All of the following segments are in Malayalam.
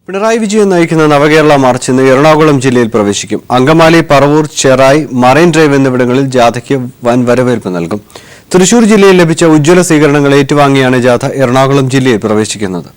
പിണറായി വിജയൻ നയിക്കുന്ന നവകേരള മാർച്ച് ഇന്ന് എറണാകുളം ജില്ലയിൽ പ്രവേശിക്കും. അങ്കമാലി, പറവൂർ, ചെറായി, മറൈൻ ഡ്രൈവ് എന്നിവിടങ്ങളിൽ ജാഥയ്ക്ക് വൻ വരവേൽപ്പ് നൽകും. തൃശൂർ ജില്ലയിൽ ലഭിച്ച ഉജ്ജ്വല സ്വീകരണങ്ങൾ ഏറ്റുവാങ്ങിയാണ് ജാഥ എറണാകുളം ജില്ലയിൽ പ്രവേശിക്കുന്നത്.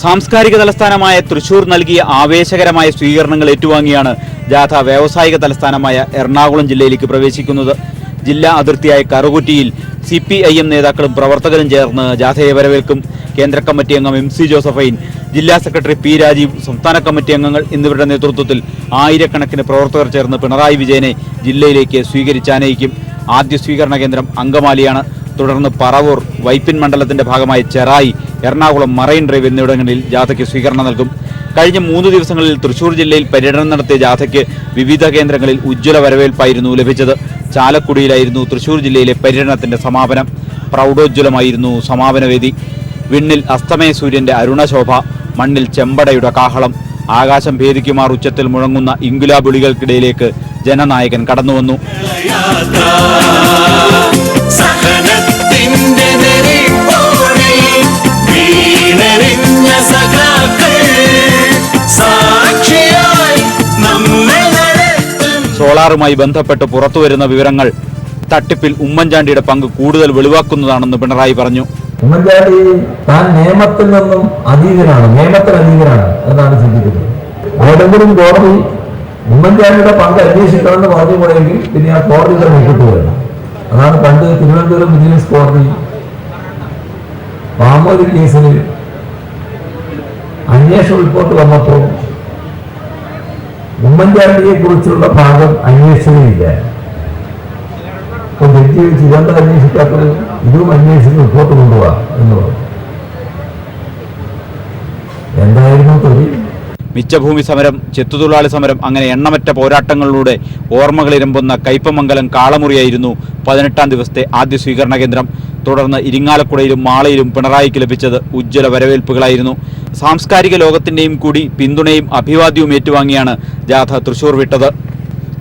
സാംസ്കാരിക തലസ്ഥാനമായ തൃശൂർ നൽകിയ ആവേശകരമായ സ്വീകരണങ്ങൾ ഏറ്റുവാങ്ങിയാണ് ജാഥ വ്യാവസായിക തലസ്ഥാനമായ എറണാകുളം ജില്ലയിലേക്ക് പ്രവേശിക്കുന്നത്. ജില്ലാ അതിർത്തിയായ കറുകുറ്റിയിൽ CPIM നേതാക്കളും പ്രവർത്തകരും ചേർന്ന് ജാഥയെ വരവേൽക്കും. കേന്ദ്ര കമ്മിറ്റി അംഗം MC ജോസഫൈൻ, ജില്ലാ സെക്രട്ടറി P രാജീവ്, സംസ്ഥാന കമ്മിറ്റി അംഗങ്ങൾ എന്നിവരുടെ നേതൃത്വത്തിൽ ആയിരക്കണക്കിന് പ്രവർത്തകർ ചേർന്ന് പിണറായി വിജയനെ ജില്ലയിലേക്ക് സ്വീകരിച്ചാനയിക്കും. ആദ്യ സ്വീകരണ കേന്ദ്രം അങ്കമാലിയാണ്. തുടർന്ന് പറവൂർ, വൈപ്പിൻ മണ്ഡലത്തിന്റെ ഭാഗമായ ചെറായി, എറണാകുളം, മറൈൻ ഡ്രൈവ് എന്നിവിടങ്ങളിൽ ജാഥയ്ക്ക് സ്വീകരണം നൽകും. കഴിഞ്ഞ 3 ദിവസങ്ങളിൽ തൃശൂർ ജില്ലയിൽ പര്യടനം നടത്തിയ ജാഥയ്ക്ക് വിവിധ കേന്ദ്രങ്ങളിൽ ഉജ്ജ്വല വരവേൽപ്പായിരുന്നു ലഭിച്ചത്. ചാലക്കുടിയിലായിരുന്നു തൃശൂർ ജില്ലയിലെ പര്യടനത്തിന്റെ സമാപനം. പ്രൗഢോജ്വലമായിരുന്നു സമാപനവേദി. വിണ്ണിൽ അസ്തമയ സൂര്യന്റെ അരുണശോഭ, മണ്ണിൽ ചെമ്പടയുടെ കാഹളം, ആകാശം ഭേദിക്കുമാർ ഉച്ചത്തിൽ മുഴങ്ങുന്ന ഇങ്കുലാബുളികൾക്കിടയിലേക്ക് ജനനായകൻ കടന്നുവന്നു. സോളാറുമായി ബന്ധപ്പെട്ട് പുറത്തുവരുന്ന വിവരങ്ങൾ തട്ടിപ്പിൽ ഉമ്മൻചാണ്ടിയുടെ പങ്ക് കൂടുതൽ വെളിവാക്കുന്നതാണെന്ന് പിണറായി പറഞ്ഞു. ഉമ്മൻചാണ്ടി താൻ നിയമത്തിൽ നിന്നും അതീതനാണ്, നിയമത്തിന് അതീതനാണ് എന്നാണ് ചിന്തിക്കുന്നത്. ഏതെങ്കിലും കോടതി ഉമ്മൻചാണ്ടിയുടെ പങ്ക് അന്വേഷിക്കണമെന്ന് പറഞ്ഞു പോയെങ്കിൽ പിന്നെ ആ കോടതി തന്നെ കിട്ടുകയാണ്. അതാണ് പണ്ട് തിരുവനന്തപുരം വിജിലൻസ് കോടതി പാമോലി കേസിൽ അന്വേഷണ റിപ്പോർട്ട് വന്നപ്പോൾ ഉമ്മൻചാണ്ടിയെ കുറിച്ചുള്ള ഭാഗം അന്വേഷിച്ചില്ല. അപ്പൊ ജഡ്ജി ഇതെന്താ അന്വേഷിക്കാത്തത്, ഇതും അന്വേഷിച്ച് റിപ്പോർട്ട് കൊണ്ടുപോവാ എന്ന് പറഞ്ഞു. എന്തായിരുന്നു തൊഴിൽ? മിച്ചഭൂമി സമരം, ചെത്തുതൊഴിലാളി സമരം, അങ്ങനെ എണ്ണമറ്റ പോരാട്ടങ്ങളിലൂടെ ഓർമ്മകളിരമ്പുന്ന കയ്പമംഗലം കാളമുറിയായിരുന്നു 18-ാം ദിവസത്തെ ആദ്യ സ്വീകരണ കേന്ദ്രം. തുടർന്ന് ഇരിങ്ങാലക്കുടയിലും മാളയിലും പിണറായിക്ക് ലഭിച്ചത് ഉജ്ജ്വല വരവേൽപ്പുകളായിരുന്നു. സാംസ്കാരിക ലോകത്തിന്റെയും കൂടി പിന്തുണയും അഭിവാദ്യവും ഏറ്റുവാങ്ങിയാണ് ജാഥ തൃശൂർ വിട്ടത്.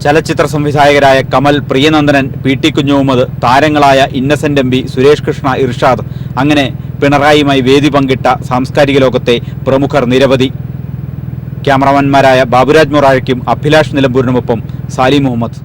ചലച്ചിത്ര സംവിധായകരായ കമൽ, പ്രിയനന്ദനൻ, PT കുഞ്ഞുമുഹമ്മദ്, താരങ്ങളായ ഇന്നസെന്റ് MP, സുരേഷ് കൃഷ്ണ, ഇർഷാദ്, അങ്ങനെ പിണറായിയുമായി വേദി പങ്കിട്ട സാംസ്കാരിക ലോകത്തെ പ്രമുഖർ നിരവധി. ക്യാമറാമാൻമാരായ ബാബുരാജ് മൊറാഴയ്ക്കും അഭിലാഷ് നിലമ്പൂരിനുമൊപ്പം സാലി മുഹമ്മദ്.